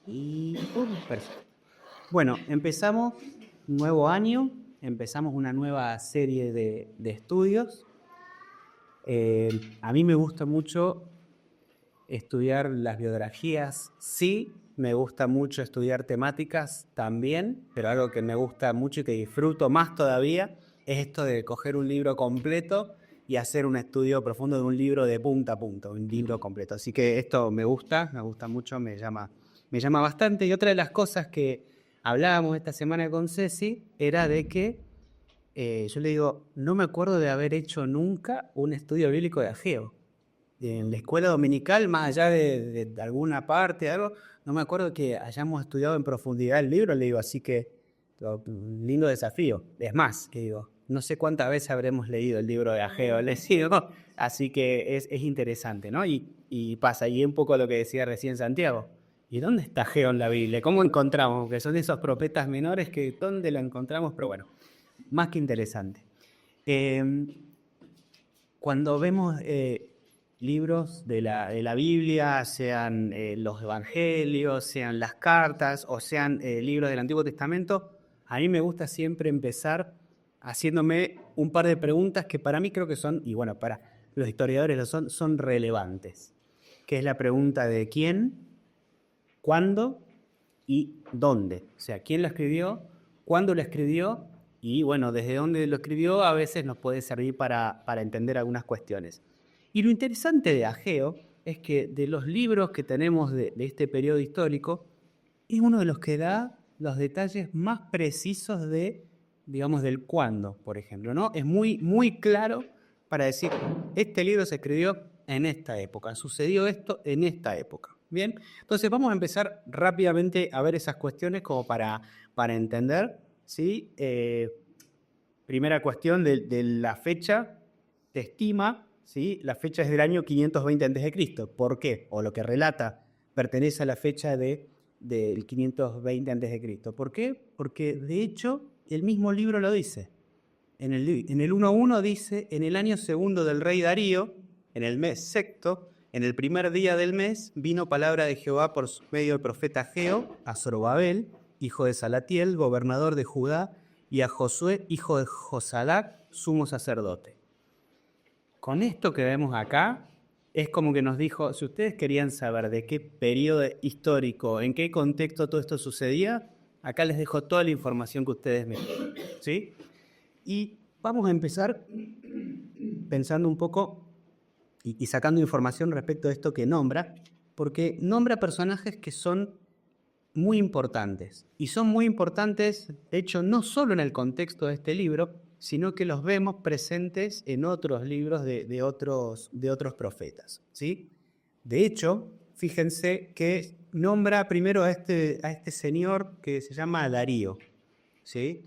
Perfecto. Bueno, empezamos un nuevo año, empezamos una nueva serie de estudios. A mí me gusta mucho estudiar las biografías, sí, me gusta mucho estudiar temáticas también, pero algo que me gusta mucho y que disfruto más todavía es esto de coger un libro completo y hacer un estudio profundo de un libro de punta a punta, un libro completo. Así que esto me gusta mucho, me llama bastante. Y otra de las cosas que hablábamos esta semana con Ceci era de que yo le digo, no me acuerdo de haber hecho nunca un estudio bíblico de Ageo. En la escuela dominical, más allá de alguna parte, algo, no me acuerdo que hayamos estudiado en profundidad el libro, le digo, así que un lindo desafío. Es más, que digo, no sé cuántas veces habremos leído el libro de Ageo, le digo, así que es interesante, ¿no? Y pasa, y un poco lo que decía recién Santiago, ¿y dónde está Ageo en la Biblia? ¿Cómo encontramos? Que son esos profetas menores, que ¿dónde lo encontramos? Pero bueno, más que interesante. Cuando vemos libros de la Biblia, sean los evangelios, sean las cartas o sean libros del Antiguo Testamento, a mí me gusta siempre empezar haciéndome un par de preguntas que para mí creo que son, y bueno, para los historiadores lo son relevantes, que es la pregunta de quién, cuándo y dónde. O sea, quién lo escribió, cuándo lo escribió y, bueno, desde dónde lo escribió a veces nos puede servir para entender algunas cuestiones. Y lo interesante de Ageo es que de los libros que tenemos de este periodo histórico, es uno de los que da los detalles más precisos de, digamos, del cuándo, por ejemplo, ¿no? Es muy, muy claro para decir, este libro se escribió en esta época, sucedió esto en esta época. Bien, entonces vamos a empezar rápidamente a ver esas cuestiones como para entender, ¿sí? Primera cuestión de la fecha, se estima, ¿sí? La fecha es del año 520 a.C. ¿Por qué? O lo que relata pertenece a la fecha del 520 a.C. ¿Por qué? Porque de hecho el mismo libro lo dice. En el 1.1 dice, en el año segundo del rey Darío, en el mes sexto, en el primer día del mes, vino palabra de Jehová por medio del profeta Ageo a Zorobabel, hijo de Salatiel, gobernador de Judá, y a Josué, hijo de Josadac, sumo sacerdote. Con esto que vemos acá, es como que nos dijo, si ustedes querían saber de qué periodo histórico, en qué contexto todo esto sucedía, acá les dejo toda la información que ustedes me piden, ¿sí? Y vamos a empezar pensando un poco y sacando información respecto a esto que nombra, porque nombra personajes que son muy importantes. Y son muy importantes, de hecho, no solo en el contexto de este libro, sino que los vemos presentes en otros libros de otros profetas, ¿sí? De hecho, fíjense que nombra primero a este señor que se llama Darío, ¿sí?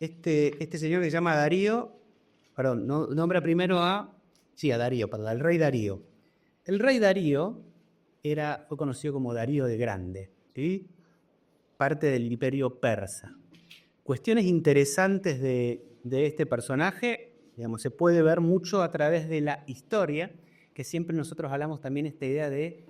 Este señor que se llama Darío, perdón, nombra primero a Darío, perdón, al rey Darío. El rey Darío fue conocido como Darío de Grande, ¿sí? Parte del imperio persa. Cuestiones interesantes de este personaje, digamos, se puede ver mucho a través de la historia, que siempre nosotros hablamos también esta idea de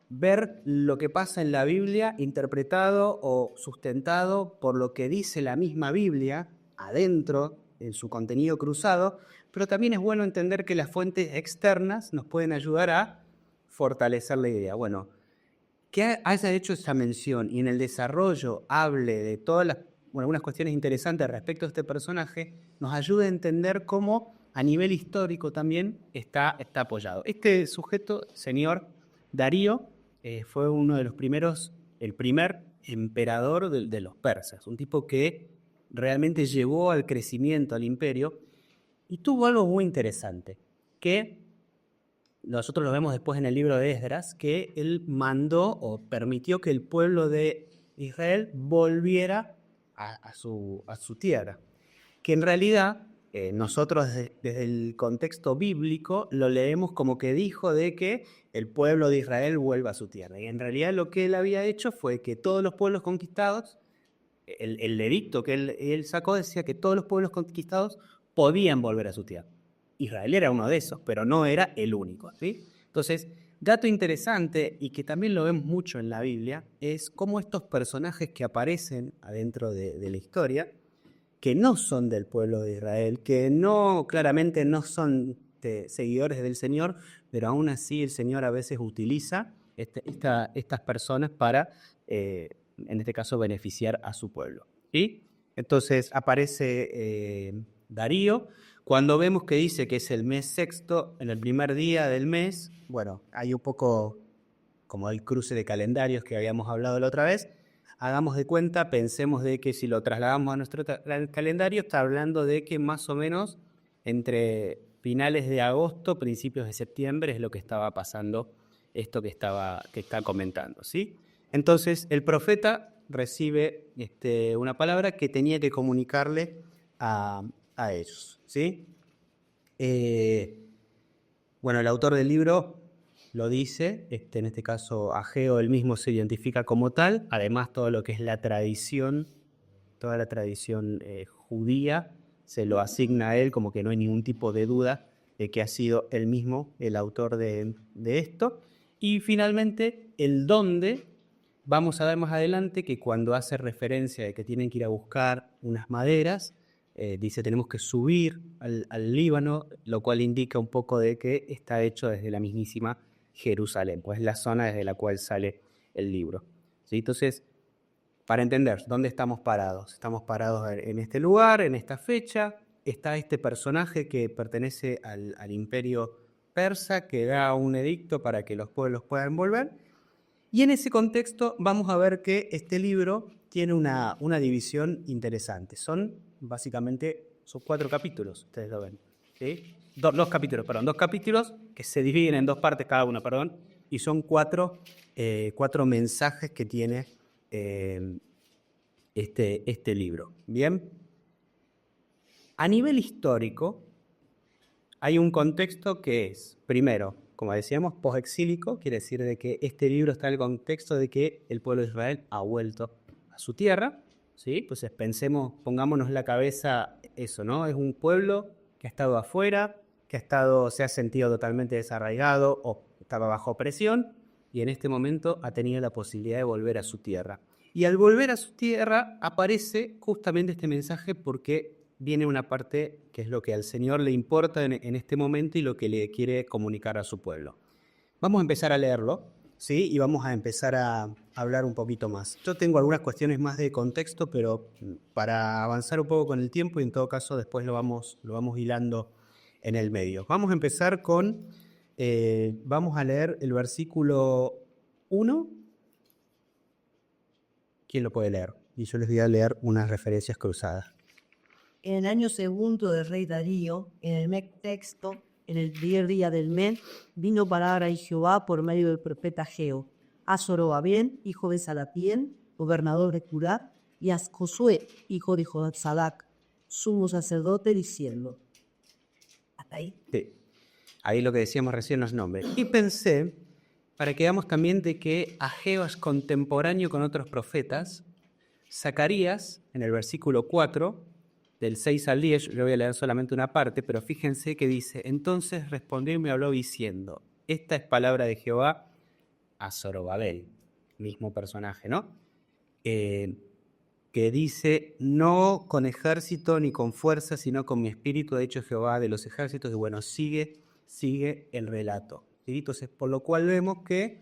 ver lo que pasa en la Biblia interpretado o sustentado por lo que dice la misma Biblia adentro en su contenido cruzado, pero también es bueno entender que las fuentes externas nos pueden ayudar a fortalecer la idea. Bueno, que haya hecho esa mención y en el desarrollo hable de todas algunas cuestiones interesantes respecto a este personaje, nos ayuda a entender cómo a nivel histórico también está apoyado. Este sujeto, señor Darío, fue uno de los primeros, el primer emperador de los persas, un tipo que realmente llevó al crecimiento al imperio y tuvo algo muy interesante, que nosotros lo vemos después en el libro de Esdras, que él mandó o permitió que el pueblo de Israel volviera a su tierra. Que en realidad nosotros desde el contexto bíblico lo leemos como que dijo de que el pueblo de Israel vuelva a su tierra. Y en realidad lo que él había hecho fue que todos los pueblos conquistados, el edicto que él sacó decía que todos los pueblos conquistados podían volver a su tierra. Israel era uno de esos, pero no era el único, ¿sí? Entonces, Dato interesante, y que también lo vemos mucho en la Biblia, es cómo estos personajes que aparecen adentro de la historia, que no son del pueblo de Israel, que no claramente no son seguidores del Señor, pero aún así el Señor a veces utiliza estas personas para, en este caso, beneficiar a su pueblo. ¿Sí? Entonces aparece Darío. Cuando vemos que dice que es el mes sexto, en el primer día del mes, bueno, hay un poco como el cruce de calendarios que habíamos hablado la otra vez. Hagamos de cuenta, pensemos de que si lo trasladamos a nuestro calendario, está hablando de que más o menos entre finales de agosto, principios de septiembre es lo que estaba pasando, esto que está comentando, ¿sí? Entonces el profeta recibe una palabra que tenía que comunicarle a ellos, ¿sí? Bueno, el autor del libro lo dice, en este caso Ageo él mismo se identifica como tal, además todo lo que es la tradición, toda la tradición judía se lo asigna a él, como que no hay ningún tipo de duda de que ha sido él mismo el autor de esto. Y finalmente el dónde, vamos a ver más adelante que cuando hace referencia de que tienen que ir a buscar unas maderas, dice tenemos que subir al Líbano, lo cual indica un poco de que está hecho desde la mismísima Jerusalén, pues es la zona desde la cual sale el libro. ¿Sí? Entonces, para entender dónde estamos parados en este lugar, en esta fecha, está este personaje que pertenece al imperio persa, que da un edicto para que los pueblos puedan volver, y en ese contexto vamos a ver que este libro tiene una división interesante. Son básicamente 4 capítulos, ustedes lo ven. ¿Sí? Dos capítulos que se dividen en 2 partes cada uno, y son 4 mensajes que tiene este libro. Bien. A nivel histórico, hay un contexto que es, primero, como decíamos, posexílico, quiere decir de que este libro está en el contexto de que el pueblo de Israel ha vuelto a su tierra, ¿sí? Entonces pongámonos en la cabeza eso, ¿no? Es un pueblo que ha estado afuera, se ha sentido totalmente desarraigado o estaba bajo presión, y en este momento ha tenido la posibilidad de volver a su tierra. Y al volver a su tierra aparece justamente este mensaje porque viene una parte que es lo que al Señor le importa en este momento y lo que le quiere comunicar a su pueblo. Vamos a empezar a leerlo, ¿sí? Y vamos a empezar a hablar un poquito más. Yo tengo algunas cuestiones más de contexto, pero para avanzar un poco con el tiempo y en todo caso después lo vamos hilando en el medio. Vamos a empezar vamos a leer el versículo 1. ¿Quién lo puede leer? Y yo les voy a leer unas referencias cruzadas. En el año segundo del rey Darío, en el mes sexto, en el primer día del mes, vino palabra de Jehová por medio del profeta Ageo, a Zorobabel, hijo de Salatiel, gobernador de Judá, y a Josué, hijo de Josadac, sumo sacerdote, diciendo. ¿Hasta ahí? Sí. Ahí lo que decíamos recién los nombres. Y pensé, para que veamos también de que Ageo es contemporáneo con otros profetas. Zacarías, en el versículo 4, del 6 al 10, yo voy a leer solamente una parte, pero fíjense que dice, entonces respondió y me habló diciendo, esta es palabra de Jehová a Zorobabel, mismo personaje, ¿no? Que dice, no con ejército ni con fuerza, sino con mi espíritu, ha dicho Jehová de los ejércitos, y bueno, sigue el relato. ¿Sí? Entonces, por lo cual vemos que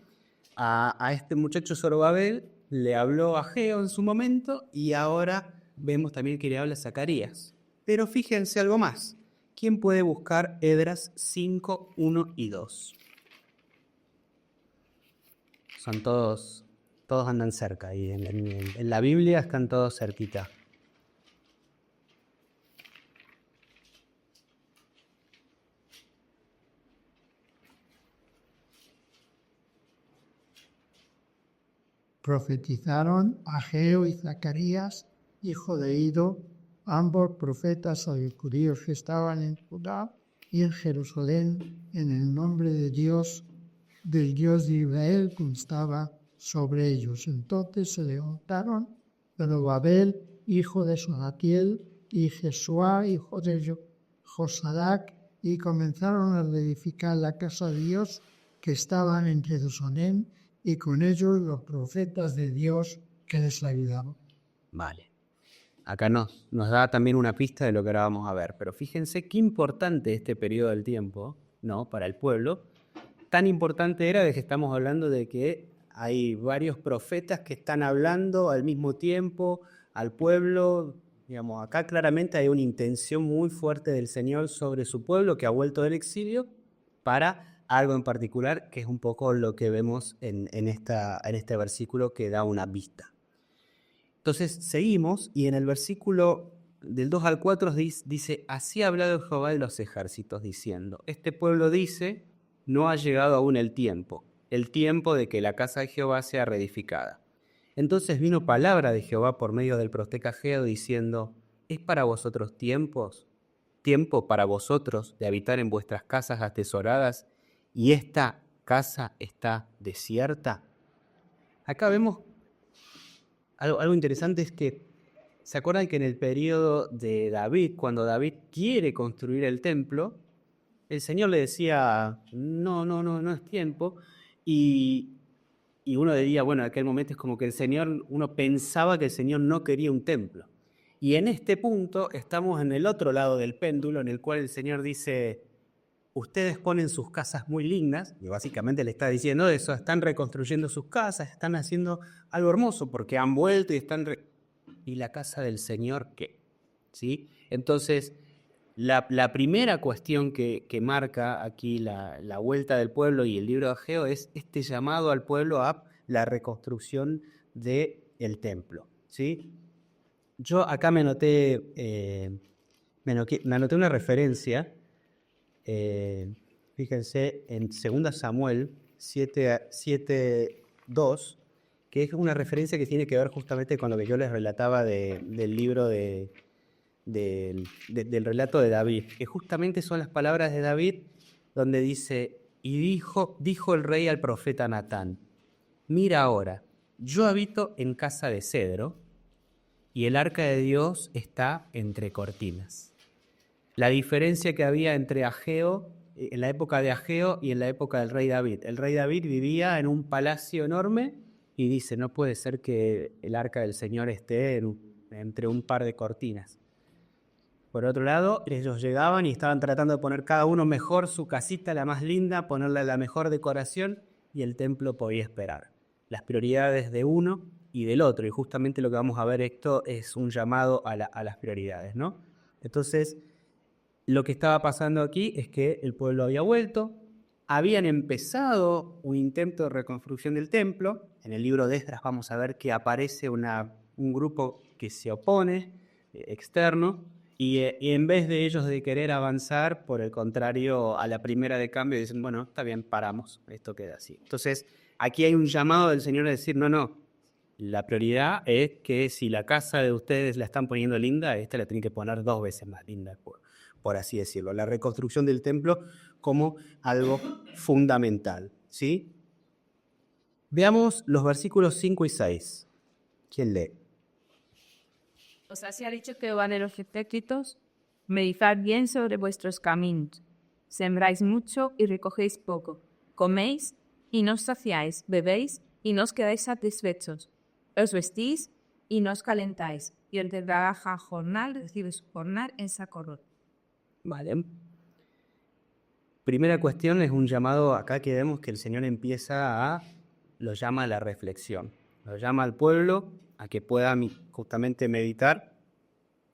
a este muchacho Zorobabel le habló a Ageo en su momento, y ahora vemos también que le habla a Zacarías. Pero fíjense algo más. ¿Quién puede buscar Esdras 5, 1 y 2? Son todos andan cerca, y en la Biblia están todos cerquita. Profetizaron Ageo y Zacarías, hijo de Ido, ambos profetas judíos que estaban en Judá y en Jerusalén, en el nombre de Dios, del Dios de Israel, que estaba sobre ellos. Entonces se levantaron Zorobabel, hijo de Salatiel, y Jesuá, hijo de Josadac, y comenzaron a reedificar la casa de Dios que estaban en Jerusalén y con ellos los profetas de Dios que les ayudaban. Vale. Acá nos da también una pista de lo que ahora vamos a ver, pero fíjense qué importante este periodo del tiempo, ¿no? Para el pueblo. Tan importante era de que estamos hablando de que hay varios profetas que están hablando al mismo tiempo al pueblo. Digamos, acá claramente hay una intención muy fuerte del Señor sobre su pueblo que ha vuelto del exilio para algo en particular, que es un poco lo que vemos en este versículo que da una vista. Entonces seguimos y en el versículo del 2 al 4 dice, así ha hablado Jehová de los ejércitos, diciendo, este pueblo dice, no ha llegado aún el tiempo de que la casa de Jehová sea reedificada. Entonces vino palabra de Jehová por medio del profeta Ageo, diciendo, ¿es para vosotros tiempo para vosotros de habitar en vuestras casas atesoradas, y esta casa está desierta? Acá vemos algo interesante, es que, ¿se acuerdan que en el periodo de David, cuando David quiere construir el templo, el Señor le decía, no es tiempo, y uno diría, bueno, en aquel momento es como que uno pensaba que el Señor no quería un templo. Y en este punto estamos en el otro lado del péndulo, en el cual el Señor dice, ustedes ponen sus casas muy lindas, y básicamente le está diciendo eso, están reconstruyendo sus casas, están haciendo algo hermoso porque han vuelto y están... ¿Y la casa del Señor qué? ¿Sí? Entonces, la primera cuestión que marca aquí la vuelta del pueblo y el libro de Ageo es este llamado al pueblo a la reconstrucción del templo, ¿sí? Yo acá me anoté una referencia. Fíjense en 2 Samuel 7:2, que es una referencia que tiene que ver justamente con lo que yo les relataba del libro del relato de David, que justamente son las palabras de David donde dice, y dijo el rey al profeta Natán, mira ahora, yo habito en casa de cedro y el arca de Dios está entre cortinas. La diferencia que había entre Ageo, en la época de Ageo y en la época del rey David. El rey David vivía en un palacio enorme y dice, no puede ser que el arca del Señor esté entre un par de cortinas. Por otro lado, ellos llegaban y estaban tratando de poner cada uno mejor su casita, la más linda, ponerle la mejor decoración, y el templo podía esperar. Las prioridades de uno y del otro, y justamente lo que vamos a ver esto es un llamado a las prioridades, ¿no? Entonces, lo que estaba pasando aquí es que el pueblo había vuelto, habían empezado un intento de reconstrucción del templo. En el libro de Esdras vamos a ver que aparece un grupo que se opone, externo, y en vez de ellos de querer avanzar, por el contrario, a la primera de cambio dicen, bueno, está bien, paramos, esto queda así. Entonces, aquí hay un llamado del Señor a decir, no, la prioridad es que si la casa de ustedes la están poniendo linda, esta la tienen que poner 2 veces más linda, por así decirlo. La reconstrucción del templo como algo fundamental, ¿sí? Veamos los versículos 5 y 6. ¿Quién lee? Os así ha dicho Jehová de los ejércitos, meditad bien sobre vuestros caminos. Sembráis mucho y recogéis poco. Coméis y no os saciáis, bebéis y no os quedáis satisfechos. Os vestís y no os calentáis. Y el que trabaja jornal recibe su jornal en saco roto. Vale. Primera cuestión es un llamado acá que vemos que el Señor lo llama a la reflexión. Lo llama al pueblo a que pueda justamente meditar.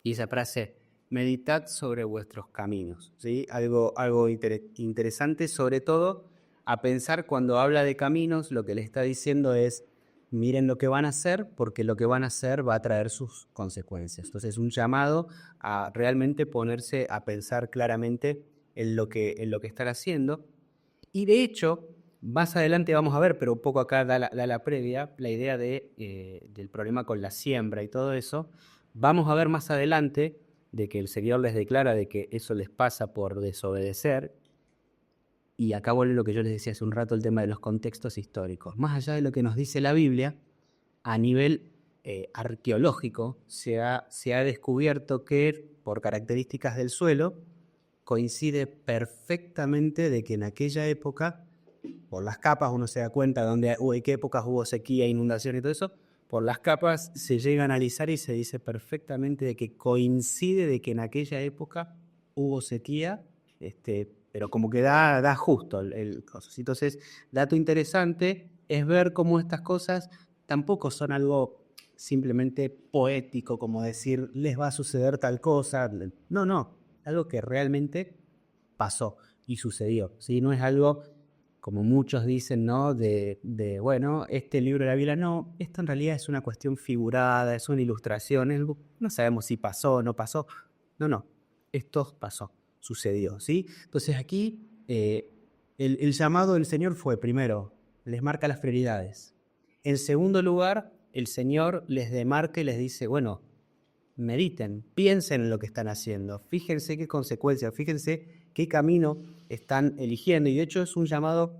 Y esa frase, meditad sobre vuestros caminos, ¿sí? Algo interesante, sobre todo a pensar cuando habla de caminos, lo que le está diciendo es, miren lo que van a hacer, porque lo que van a hacer va a traer sus consecuencias. Entonces, un llamado a realmente ponerse a pensar claramente en lo que están haciendo. Y de hecho, más adelante vamos a ver, pero un poco acá da la previa, la idea del problema con la siembra y todo eso. Vamos a ver más adelante de que el Señor les declara de que eso les pasa por desobedecer. Y acá vuelve lo que yo les decía hace un rato, el tema de los contextos históricos. Más allá de lo que nos dice la Biblia, a nivel arqueológico se ha descubierto que, por características del suelo, coincide perfectamente de que en aquella época por las capas uno se da cuenta de en qué épocas hubo sequía, inundación y todo eso. Por las capas se llega a analizar y se dice perfectamente de que coincide de que en aquella época hubo sequía, pero como que da justo el coso. Entonces, dato interesante es ver cómo estas cosas tampoco son algo simplemente poético, como decir, les va a suceder tal cosa. No, algo que realmente pasó y sucedió, ¿sí? No es algo, como muchos dicen, ¿no? Bueno, este libro de la Biblia, no, esto en realidad es una cuestión figurada, es una ilustración, no sabemos si pasó o no pasó. No, esto pasó, sucedió, ¿sí? Entonces aquí el llamado del Señor fue, primero, les marca las prioridades. En segundo lugar, el Señor les demarca y les dice, bueno, mediten, piensen en lo que están haciendo, fíjense qué consecuencias, fíjense qué camino están eligiendo. Y de hecho es un llamado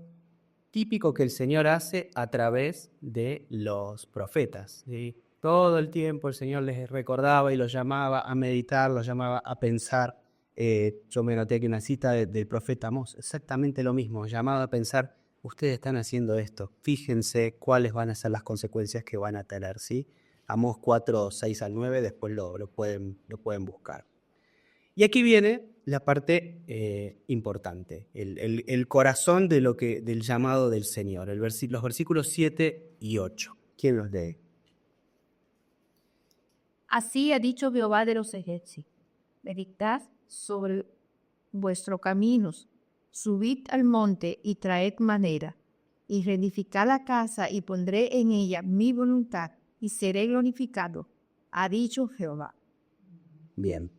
típico que el Señor hace a través de los profetas, ¿sí? Todo el tiempo el Señor les recordaba y los llamaba a meditar, los llamaba a pensar. Yo me noté que una cita del profeta Amós, exactamente lo mismo, llamado a pensar, ustedes están haciendo esto, fíjense cuáles van a ser las consecuencias que van a tener, ¿sí? Amós 4, 6 al 9, después lo pueden buscar. Y aquí viene la parte importante, el corazón del llamado del Señor, los versículos 7 y 8. ¿Quién los lee? Así ha dicho Jehová de los ejércitos: meditad sobre vuestros caminos, subid al monte y traed madera, y reedificad la casa y pondré en ella mi voluntad y seré glorificado, ha dicho Jehová. Bien.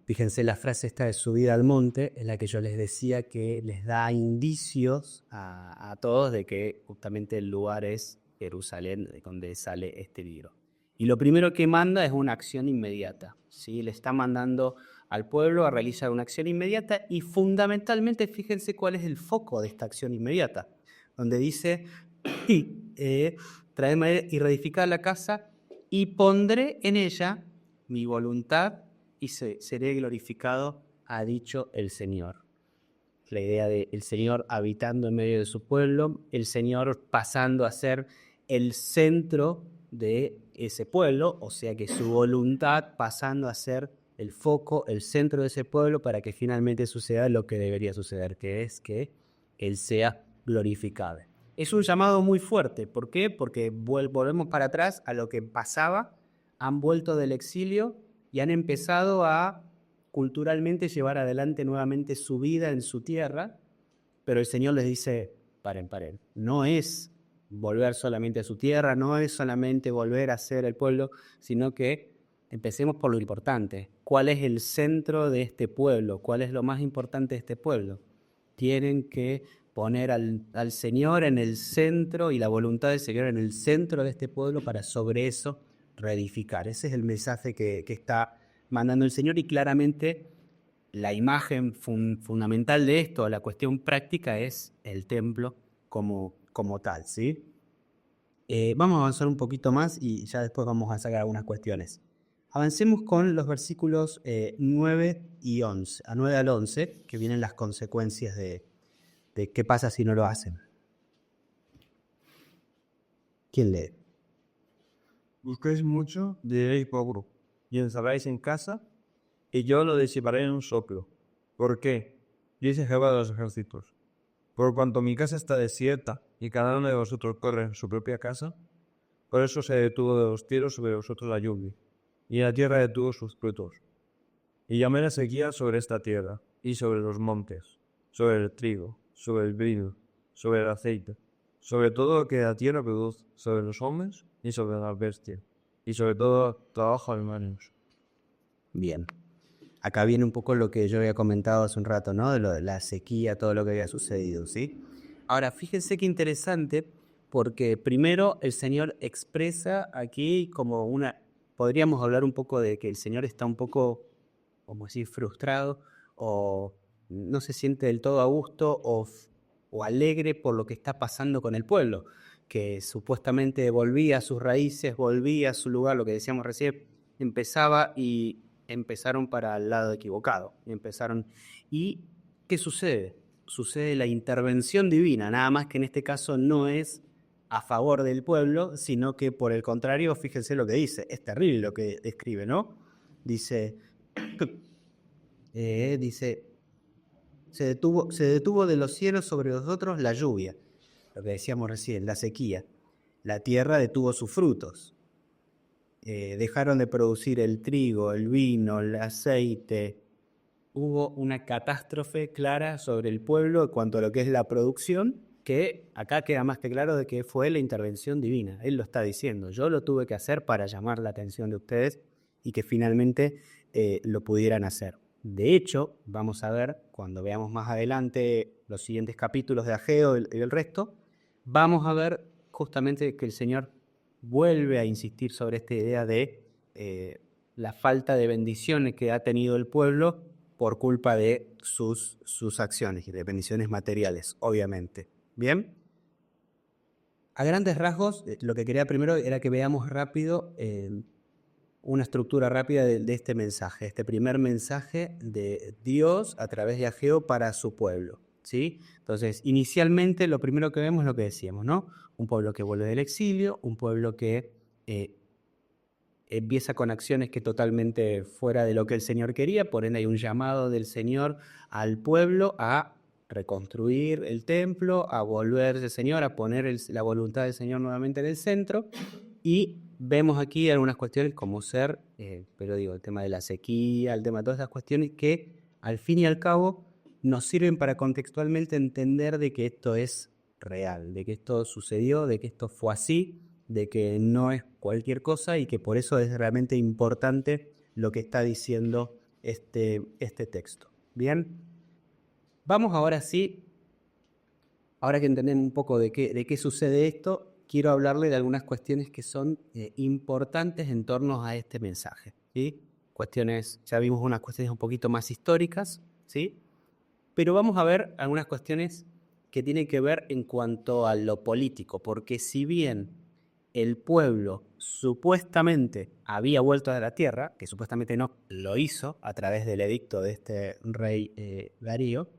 Fíjense, la frase esta de subir al monte es la que yo les decía que les da indicios a todos de que justamente el lugar es Jerusalén, de donde sale este libro. Y lo primero que manda es una acción inmediata, ¿sí? Le está mandando al pueblo a realizar una acción inmediata y fundamentalmente fíjense cuál es el foco de esta acción inmediata, donde dice, traed madera y reedificad la casa y pondré en ella mi voluntad y seré glorificado, ha dicho el Señor. La idea de el Señor habitando en medio de su pueblo, el Señor pasando a ser el centro de ese pueblo, o sea que su voluntad pasando a ser el foco, el centro de ese pueblo para que finalmente suceda lo que debería suceder, que es que Él sea glorificado. Es un llamado muy fuerte. ¿Por qué? Porque volvemos para atrás a lo que pasaba, han vuelto del exilio y han empezado a culturalmente llevar adelante nuevamente su vida en su tierra, pero el Señor les dice, paren, no es volver solamente a su tierra, no es solamente volver a ser el pueblo, sino que empecemos por lo importante. ¿Cuál es el centro de este pueblo? ¿Cuál es lo más importante de este pueblo? Tienen que poner al Señor en el centro y la voluntad del Señor en el centro de este pueblo para sobre eso reedificar. Ese es el mensaje que está mandando el Señor y claramente la imagen fundamental de esto, la cuestión práctica es el templo como tal, ¿sí? Vamos a avanzar un poquito más y ya después vamos a sacar algunas cuestiones. Avancemos con los versículos 9 y 11, a 9 al 11, que vienen las consecuencias de qué pasa si no lo hacen. ¿Quién lee? Busquéis mucho, diréis poco, y encerráis en casa, y yo lo disiparé en un soplo. ¿Por qué? Dice Jehová de los ejércitos. Por cuanto mi casa está desierta, y cada uno de vosotros corre en su propia casa, por eso se detuvo de los cielos sobre vosotros la lluvia, y la tierra detuvo sus frutos. Y llamé la sequía sobre esta tierra, y sobre los montes, sobre el trigo, sobre el vino, sobre el aceite, sobre todo lo que la tierra produce, sobre los hombres y sobre las bestias, y sobre todo trabajo de manos. Bien. Acá viene un poco lo que yo había comentado hace un rato, ¿no? De la sequía, todo lo que había sucedido, ¿sí? Ahora, fíjense qué interesante, porque primero el Señor expresa aquí como podríamos hablar un poco de que el Señor está un poco, como decir, frustrado, o no se siente del todo a gusto, o alegre por lo que está pasando con el pueblo, que supuestamente volvía a sus raíces, volvía a su lugar, lo que decíamos recién, empezaba y empezaron para el lado equivocado. ¿Y qué sucede? sucede la intervención divina, nada más que en este caso no es a favor del pueblo, sino que por el contrario, fíjense lo que dice, es terrible lo que describe, ¿no? Dice, se detuvo de los cielos sobre nosotros la lluvia, lo que decíamos recién, la sequía. La tierra detuvo sus frutos. Dejaron de producir el trigo, el vino, el aceite. Hubo una catástrofe clara sobre el pueblo en cuanto a lo que es la producción, que acá queda más que claro de que fue la intervención divina. Él lo está diciendo, yo lo tuve que hacer para llamar la atención de ustedes y que finalmente lo pudieran hacer. De hecho, vamos a ver, cuando veamos más adelante los siguientes capítulos de Ageo y el resto, vamos a ver justamente que el Señor vuelve a insistir sobre esta idea de la falta de bendiciones que ha tenido el pueblo por culpa de sus acciones y de bendiciones materiales, obviamente. ¿Bien? A grandes rasgos, lo que quería primero era que veamos rápido una estructura rápida de este mensaje, este primer mensaje de Dios a través de Ageo para su pueblo, ¿sí? Entonces, inicialmente lo primero que vemos es lo que decíamos, ¿no? Un pueblo que vuelve del exilio, un pueblo que empieza con acciones que totalmente fuera de lo que el Señor quería, por ende hay un llamado del Señor al pueblo a reconstruir el templo, a volverse Señor, a poner la voluntad del Señor nuevamente en el centro, y vemos aquí algunas cuestiones como ser, pero digo, el tema de la sequía, el tema de todas esas cuestiones que al fin y al cabo nos sirven para contextualmente entender de que esto es real, de que esto sucedió, de que esto fue así, de que no es cualquier cosa y que por eso es realmente importante lo que está diciendo este texto. Bien, vamos ahora sí, ahora que entendemos un poco de qué sucede esto, quiero hablarle de algunas cuestiones que son importantes en torno a este mensaje, ¿sí? Cuestiones, ya vimos unas cuestiones un poquito más históricas, ¿sí? Pero vamos a ver algunas cuestiones que tienen que ver en cuanto a lo político, porque si bien el pueblo supuestamente había vuelto a la tierra, que supuestamente no lo hizo a través del edicto de este rey Darío,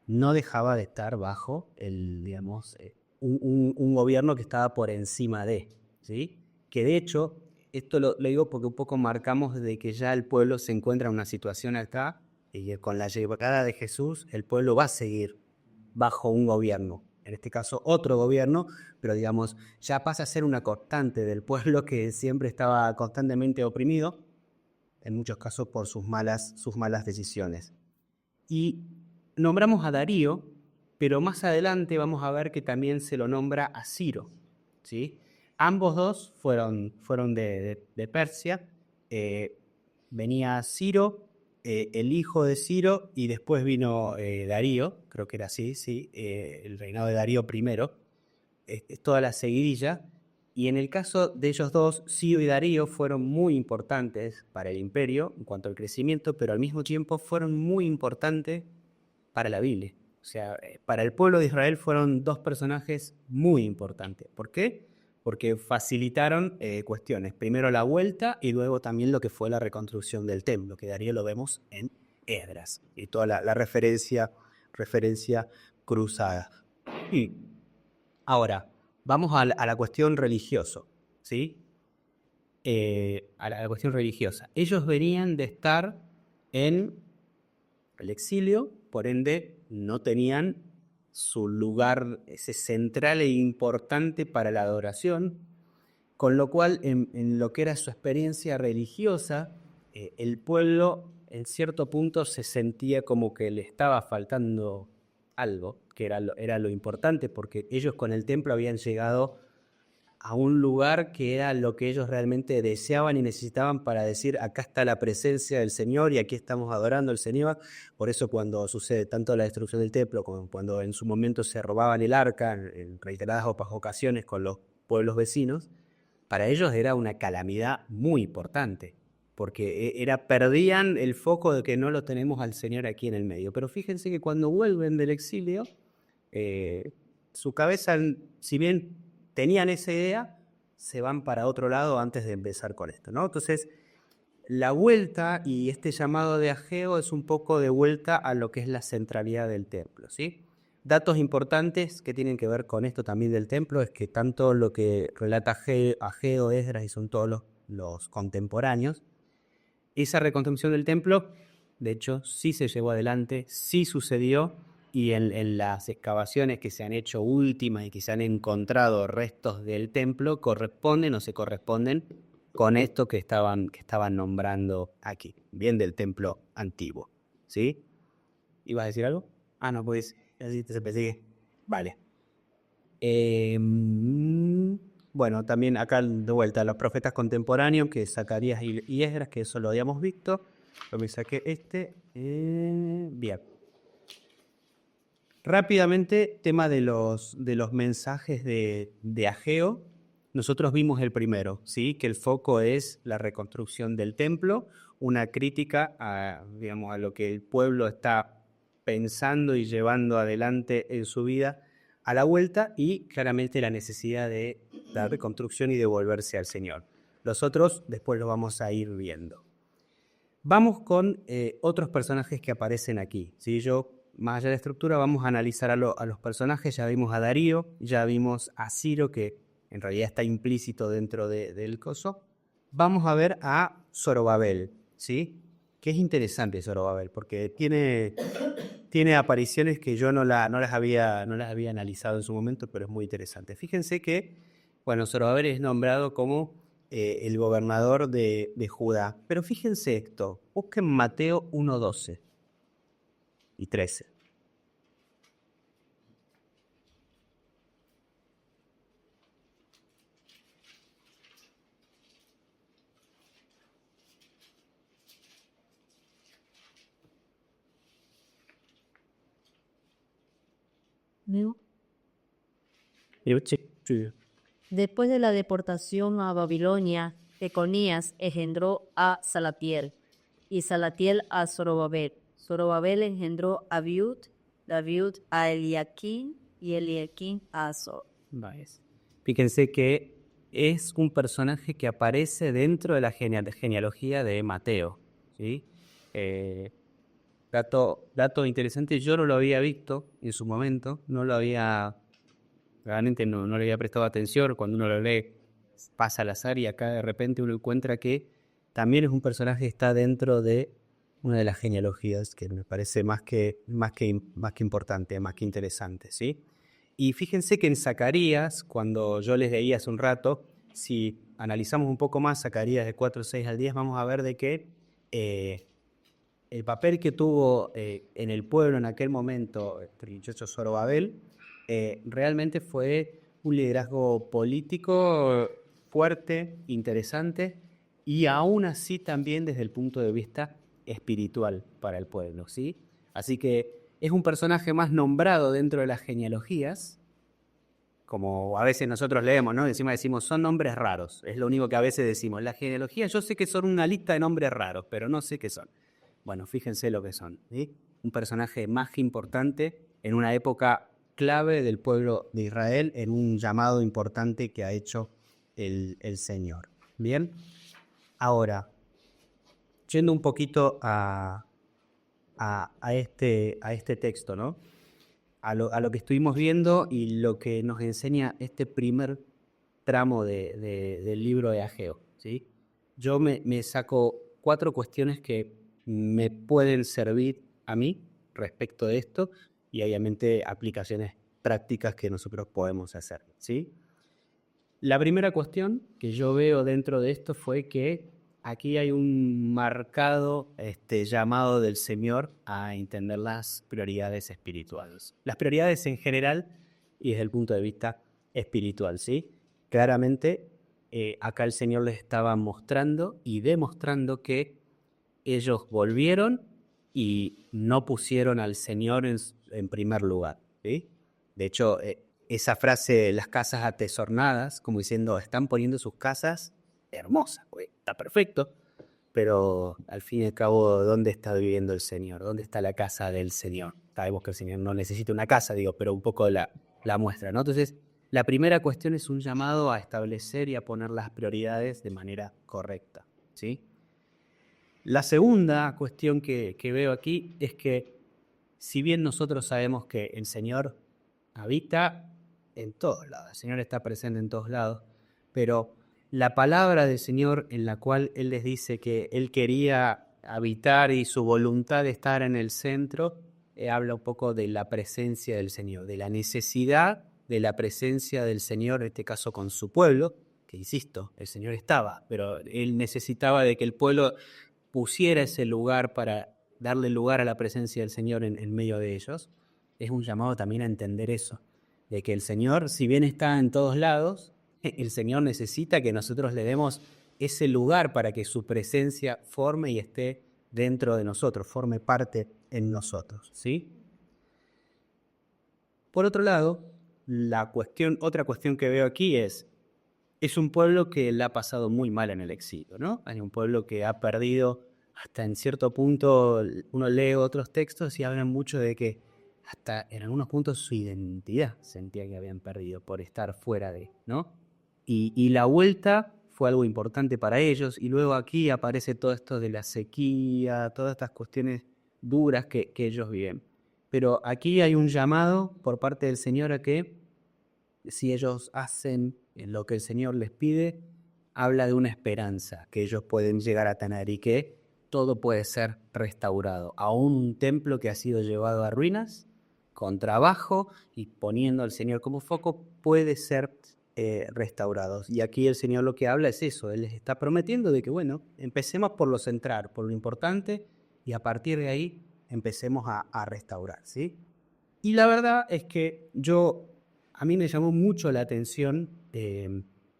no dejaba de estar bajo el, digamos, un gobierno que estaba por encima de, ¿sí? Que de hecho, esto lo digo porque un poco marcamos de que ya el pueblo se encuentra en una situación acá, y con la llegada de Jesús, el pueblo va a seguir bajo un gobierno, en este caso otro gobierno, pero digamos, ya pasa a ser una constante del pueblo que siempre estaba constantemente oprimido, en muchos casos por sus malas decisiones. Y nombramos a Darío, pero más adelante vamos a ver que también se lo nombra a Ciro, ¿sí? Ambos dos fueron de Persia. Venía Ciro, el hijo de Ciro, y después vino Darío, creo que era así, ¿sí? El reinado de Darío I. Es toda la seguidilla. Y en el caso de ellos dos, Ciro y Darío fueron muy importantes para el imperio en cuanto al crecimiento, pero al mismo tiempo fueron muy importantes para la Biblia. O sea, para el pueblo de Israel fueron dos personajes muy importantes. ¿Por qué? Porque facilitaron cuestiones. Primero la vuelta y luego también lo que fue la reconstrucción del templo, que Darío lo vemos en Esdras. Y toda la referencia cruzada. Y ahora, vamos a la cuestión religiosa, ¿sí? A la cuestión religiosa. Ellos venían de estar en el exilio, por ende no tenían su lugar ese central e importante para la adoración, con lo cual en lo que era su experiencia religiosa, el pueblo en cierto punto se sentía como que le estaba faltando algo, que era lo importante, porque ellos con el templo habían llegado a un lugar que era lo que ellos realmente deseaban y necesitaban para decir, acá está la presencia del Señor y aquí estamos adorando al Señor. Por eso cuando sucede tanto la destrucción del templo como cuando en su momento se robaban el arca en reiteradas ocasiones con los pueblos vecinos, para ellos era una calamidad muy importante, porque perdían el foco de que no lo tenemos al Señor aquí en el medio. Pero fíjense que cuando vuelven del exilio, su cabeza, si bien tenían esa idea, se van para otro lado antes de empezar con esto, ¿no? Entonces, La vuelta y este llamado de Ageo es un poco de vuelta a lo que es la centralidad del templo, ¿sí? Datos importantes que tienen que ver con esto también del templo es que tanto lo que relata Ageo, Esdras y son todos los contemporáneos, esa reconstrucción del templo, de hecho, sí se llevó adelante, sí sucedió, y en las excavaciones que se han hecho últimas y que se han encontrado restos del templo, corresponden o se corresponden con esto que estaban nombrando aquí, bien del templo antiguo, ¿sí? ¿Ibas a decir algo? Ah, no, pues, así te se persigue. Vale. Bueno, también acá de vuelta los profetas contemporáneos, que es Zacarías y Esdras, que eso lo habíamos visto. Yo me saqué bien. Rápidamente, tema de los mensajes de Ageo. Nosotros vimos el primero, ¿sí? Que el foco es la reconstrucción del templo, una crítica digamos, a lo que el pueblo está pensando y llevando adelante en su vida a la vuelta, y claramente la necesidad de la reconstrucción y de volverse al Señor. Los otros después los vamos a ir viendo. Vamos con otros personajes que aparecen aquí, ¿sí? Más allá de la estructura, vamos a analizar a los personajes. Ya vimos a Darío, ya vimos a Ciro, que en realidad está implícito dentro del coso. Vamos a ver a Zorobabel, ¿sí? Que es interesante Zorobabel, porque tiene apariciones que yo no las había analizado en su momento, pero es muy interesante. Fíjense que, bueno, Zorobabel es nombrado como el gobernador de Judá. Pero fíjense esto, busquen Mateo 1:12 y 13. ¿No? Sí. Después de la deportación a Babilonia, Jeconías engendró a Salatiel, y Salatiel a Zorobabel. Zorobabel engendró a Abiud, Abiud a Eliaquín, y Eliaquín a Azor. Fíjense que es un personaje que aparece dentro de la genealogía de Mateo, ¿sí? Dato interesante, yo no lo había visto en su momento, realmente no le había prestado atención. Cuando uno lo lee pasa al azar, y acá de repente uno encuentra que también es un personaje que está dentro de una de las genealogías, que me parece más que importante, más que interesante, ¿sí? Y fíjense que en Zacarías, cuando yo les leí hace un rato, si analizamos un poco más Zacarías de 4:6 al 10, vamos a ver de que el papel que tuvo en el pueblo en aquel momento el muchacho Zorobabel realmente fue un liderazgo político fuerte, interesante, y aún así también desde el punto de vista espiritual para el pueblo, ¿sí? Así que es un personaje más nombrado dentro de las genealogías, como a veces nosotros leemos, ¿no? Encima decimos, son nombres raros, es lo único que a veces decimos. La genealogía, yo sé que son una lista de nombres raros, pero no sé qué son. Bueno, fíjense lo que son, ¿sí? Un personaje más que importante en una época clave del pueblo de Israel, en un llamado importante que ha hecho el Señor. Bien, ahora, yendo un poquito a este texto, ¿no? A lo que estuvimos viendo y lo que nos enseña este primer tramo del libro de Ageo, ¿sí? Yo me saco 4 cuestiones que me pueden servir a mí respecto de esto, y obviamente aplicaciones prácticas que nosotros podemos hacer, ¿sí? La primera cuestión que yo veo dentro de esto fue que aquí hay un marcado llamado del Señor a entender las prioridades espirituales. Las prioridades en general y desde el punto de vista espiritual, ¿sí? Claramente, acá el Señor les estaba mostrando y demostrando que ellos volvieron y no pusieron al Señor en primer lugar, ¿sí? De hecho, esa frase, las casas atesornadas, como diciendo, están poniendo sus casas hermosas, güey, está perfecto, pero al fin y al cabo, ¿dónde está viviendo el Señor? ¿Dónde está la casa del Señor? Sabemos que el Señor no necesita una casa, pero un poco la muestra, ¿no? Entonces, la primera cuestión es un llamado a establecer y a poner las prioridades de manera correcta, ¿sí? La segunda cuestión que veo aquí es que si bien nosotros sabemos que el Señor habita en todos lados, el Señor está presente en todos lados, pero la palabra del Señor en la cual Él les dice que Él quería habitar y su voluntad de estar en el centro, habla un poco de la presencia del Señor, de la necesidad de la presencia del Señor, en este caso con su pueblo, que insisto, el Señor estaba, pero Él necesitaba de que el pueblo pusiera ese lugar para darle lugar a la presencia del Señor en medio de ellos. Es un llamado también a entender eso, de que el Señor, si bien está en todos lados, el Señor necesita que nosotros le demos ese lugar para que su presencia forme y esté dentro de nosotros, forme parte en nosotros, ¿sí? Por otro lado, otra cuestión que veo aquí es un pueblo que la ha pasado muy mal en el exilio, ¿no? Hay un pueblo que ha perdido, hasta en cierto punto, uno lee otros textos y hablan mucho de que hasta en algunos puntos su identidad sentía que habían perdido por estar fuera de, ¿no? Y la vuelta fue algo importante para ellos, y luego aquí aparece todo esto de la sequía, todas estas cuestiones duras que ellos viven. Pero aquí hay un llamado por parte del Señor a que si ellos hacen lo que el Señor les pide, habla de una esperanza que ellos pueden llegar a tener y que todo puede ser restaurado. Aún un templo que ha sido llevado a ruinas, con trabajo y poniendo al Señor como foco, puede ser restaurado. Y aquí el Señor lo que habla es eso, Él les está prometiendo de que, bueno, empecemos por lo central, por lo importante, y a partir de ahí empecemos a restaurar, ¿sí? Y la verdad es que a mí me llamó mucho la atención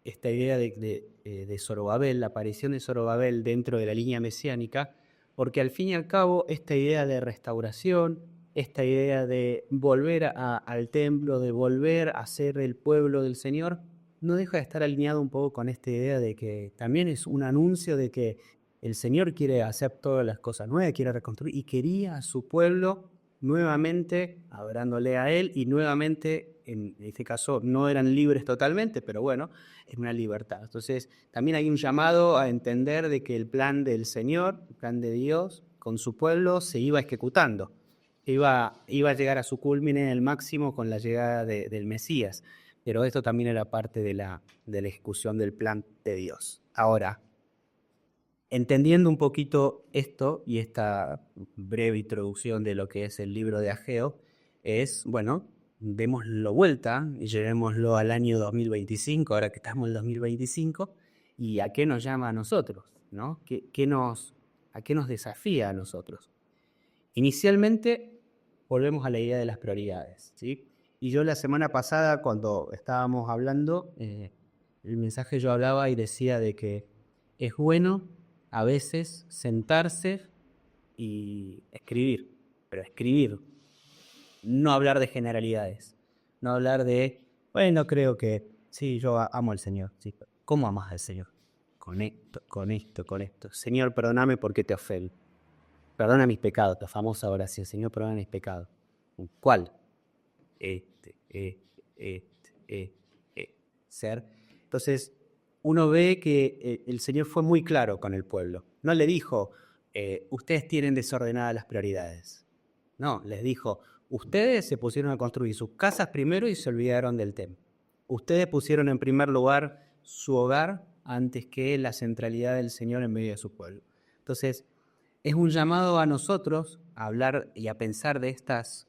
esta idea de Zorobabel, la aparición de Zorobabel dentro de la línea mesiánica, porque al fin y al cabo esta idea de restauración, esta idea de volver al templo, de volver a ser el pueblo del Señor, no deja de estar alineado un poco con esta idea de que también es un anuncio de que el Señor quiere hacer todas las cosas nuevas, quiere reconstruir y quería a su pueblo nuevamente adorándole a Él y nuevamente, en este caso, no eran libres totalmente, pero bueno, es una libertad. Entonces, también hay un llamado a entender de que el plan del Señor, el plan de Dios con su pueblo se iba ejecutando. Iba a llegar a su culmine en el máximo con la llegada del Mesías, pero esto también era parte de la ejecución del plan de Dios. Ahora, entendiendo un poquito esto y esta breve introducción de lo que es el libro de Ageo, démoslo vuelta y llevémoslo al año 2025, ahora que estamos en el 2025, y a qué nos llama a nosotros, ¿no? ¿A qué nos desafía a nosotros? Inicialmente, volvemos a la idea de las prioridades, ¿sí? Y yo la semana pasada, cuando estábamos hablando, el mensaje yo hablaba y decía de que es bueno a veces sentarse y escribir, pero escribir, no hablar de generalidades, no hablar de, bueno, creo que sí, yo amo al Señor, sí, ¿cómo amas al Señor? Con esto, con esto, con esto. Señor, perdóname porque te ofendo. Perdona mis pecados, la famosa oración, Señor, perdona mis pecados. ¿Cuál? Ser. Entonces, uno ve que el Señor fue muy claro con el pueblo. No le dijo, ustedes tienen desordenadas las prioridades. No, les dijo, ustedes se pusieron a construir sus casas primero y se olvidaron del templo. Ustedes pusieron en primer lugar su hogar antes que la centralidad del Señor en medio de su pueblo. Entonces, es un llamado a nosotros a hablar y a pensar de estas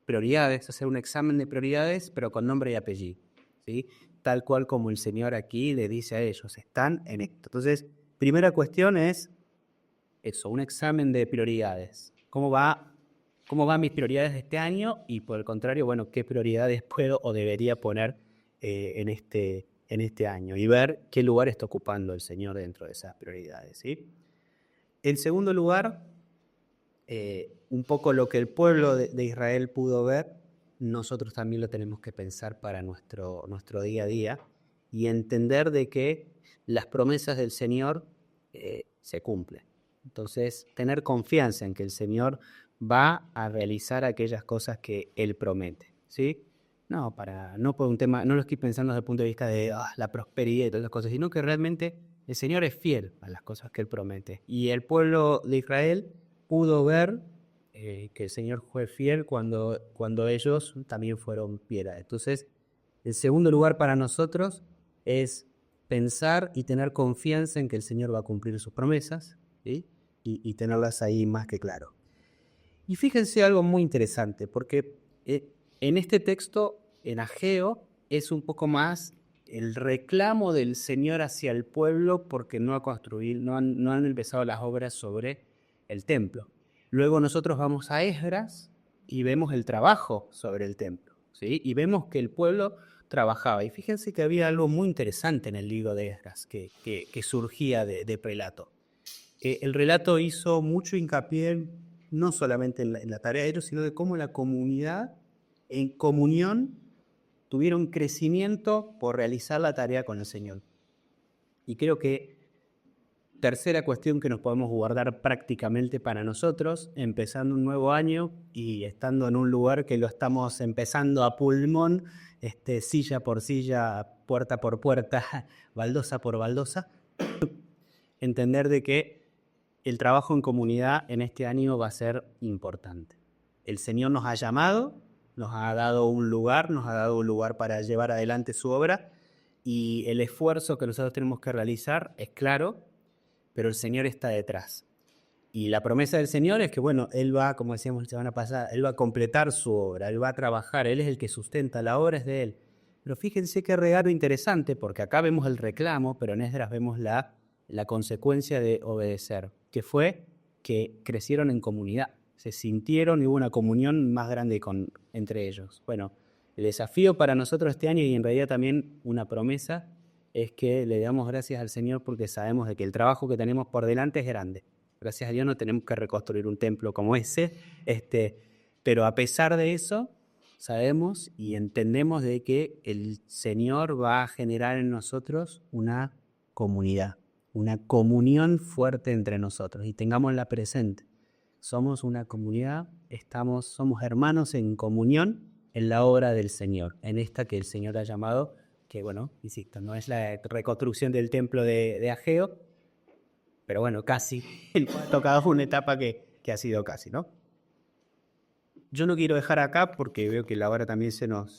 prioridades, hacer un examen de prioridades, pero con nombre y apellido, ¿sí? Tal cual como el Señor aquí le dice a ellos, están en esto. Entonces, primera cuestión es eso, un examen de prioridades. ¿Cómo van mis prioridades de este año? Y por el contrario, bueno, ¿qué prioridades puedo o debería poner en este año? Y ver qué lugar está ocupando el Señor dentro de esas prioridades, ¿sí? En segundo lugar, un poco lo que el pueblo de Israel pudo ver, nosotros también lo tenemos que pensar para nuestro día a día y entender de que las promesas del Señor se cumplen. Entonces, tener confianza en que el Señor va a realizar aquellas cosas que Él promete, ¿sí? No por un tema, no lo estoy pensando desde el punto de vista de la prosperidad y todas esas cosas, sino que realmente El Señor es fiel a las cosas que Él promete. Y el pueblo de Israel pudo ver que el Señor fue fiel cuando ellos también fueron fieles. Entonces, el segundo lugar para nosotros es pensar y tener confianza en que el Señor va a cumplir sus promesas, ¿sí? y tenerlas ahí más que claro. Y fíjense algo muy interesante, porque en este texto, en Ageo, es un poco más el reclamo del Señor hacia el pueblo porque no han empezado las obras sobre el templo. Luego nosotros vamos a Esdras y vemos el trabajo sobre el templo, ¿sí? Y vemos que el pueblo trabajaba. Y fíjense que había algo muy interesante en el libro de Esdras que surgía de relato. El relato hizo mucho hincapié no solamente en la tarea de ellos, sino de cómo la comunidad en comunión tuvieron crecimiento por realizar la tarea con el Señor. Y creo que tercera cuestión que nos podemos guardar prácticamente para nosotros, empezando un nuevo año y estando en un lugar que lo estamos empezando a pulmón, silla por silla, puerta por puerta, baldosa por baldosa, entender de que el trabajo en comunidad en este año va a ser importante. El Señor nos ha llamado, nos ha dado un lugar para llevar adelante su obra y el esfuerzo que nosotros tenemos que realizar es claro, pero el Señor está detrás. Y la promesa del Señor es que, bueno, Él va, como decíamos la semana pasada, Él va a completar su obra, Él va a trabajar, Él es el que sustenta, la obra es de Él. Pero fíjense qué regalo interesante, porque acá vemos el reclamo, pero en Esdras vemos la consecuencia de obedecer, que fue que crecieron en comunidad, se sintieron y hubo una comunión más grande entre ellos. Bueno, el desafío para nosotros este año y en realidad también una promesa es que le damos gracias al Señor porque sabemos de que el trabajo que tenemos por delante es grande. Gracias a Dios no tenemos que reconstruir un templo como ese, pero a pesar de eso sabemos y entendemos de que el Señor va a generar en nosotros una comunidad, una comunión fuerte entre nosotros y tengámosla presente. Somos una comunidad, somos hermanos en comunión en la obra del Señor, en esta que el Señor ha llamado, que bueno, insisto, no es la reconstrucción del templo de Ageo, pero bueno, casi, ha tocado una etapa que ha sido casi, ¿no? Yo no quiero dejar acá porque veo que la hora también se nos